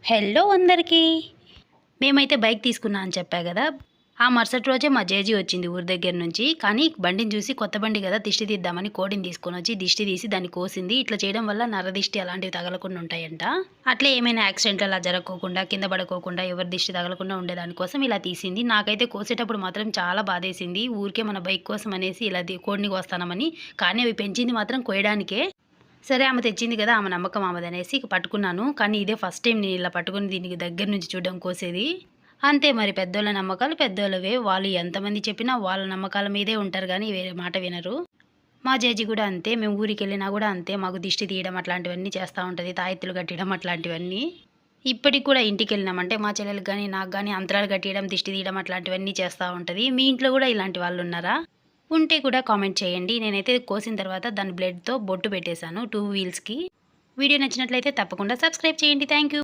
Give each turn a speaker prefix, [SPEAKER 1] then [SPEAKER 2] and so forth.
[SPEAKER 1] Hello అందరికీ. మేమైతే bike తీసుకున్నా అని చెప్పా గదా! ఆ మరుసటి రోజే మా జేజీ వచ్చింది ఊరి దగ్గర నుంచి. కానీ బండిని చూసి కొత్త బండి గదా! దిష్టి తీద్దామని కోడిని తీసుకొనొచ్చి దిష్టి తీసి దాన్ని కోసింది. ఇట్లా చేయడం వల్ల నరదిష్టి అలాంటివి తగలకుండా ఉంటాయంట. అట్లే ఏమైనా యాక్సిడెంట్లు అలా జరక్కోకుండా, కింద పడుకోకుండా, ఎవరి దిష్టి తగలకుండా ఉండేదాని కోసం ఇలా తీసింది. నాకైతే కోసేటప్పుడు మాత్రం చాలా బాధేసింది. ఊరికే మన బైక్ కోసం అనేసి ఇలా కోడిని కోస్తాన్నామని. కానీ అవి పెంచింది మాత్రం కోయడానికే. సరే ఆమె తెచ్చింది గదా! ఆమె నమ్మకం ఆమెదనేసి ఇక పట్టుకున్నాను. కానీ ఇదే ఫస్ట్ టైమ్ నేనిలా పట్టుకొని దీనికి దగ్గర నుంచి చూడడం కోసేది. అంతే మరి పెద్దోళ్ళ నమ్మకాలు పెద్దోళ్ళవే. వాళ్ళు ఎంతమంది చెప్పినా వాళ్ళ నమ్మకాల మీదే ఉంటారు గానీ వేరే మాట వినరు. మా జేజీ గూడా అంతే. మేము ఊరికెళ్ళినా గూడా అంతే. మాకు దిష్టి తీయడం అట్లాంటివన్నీ చేస్తా ఉంటది. తాయెత్తులు కట్టడం అట్లాంటివన్నీ. ఇప్పటికి కూడా ఇంటికెళ్ళినామంటే మా చెల్లెలికి గాని, నాకు గాని అంతరాలు కట్టియడం, దిష్టి తీయడం అట్లాంటివన్నీ చేస్తా ఉంటది. మీ ఇంట్లో గూడా ఇలాంటి వాళ్ళున్నారా? ఉంటే కూడా కామెంట్ చేయండి. నేనైతే కోసిన తర్వాత దాని బ్లేడ్‌తో బొట్టు పెట్టేశాను 2 వీల్స్‌కి. వీడియో నచ్చినట్లయితే తప్పకుండా సబ్స్క్రైబ్ చేయండి. Thank you.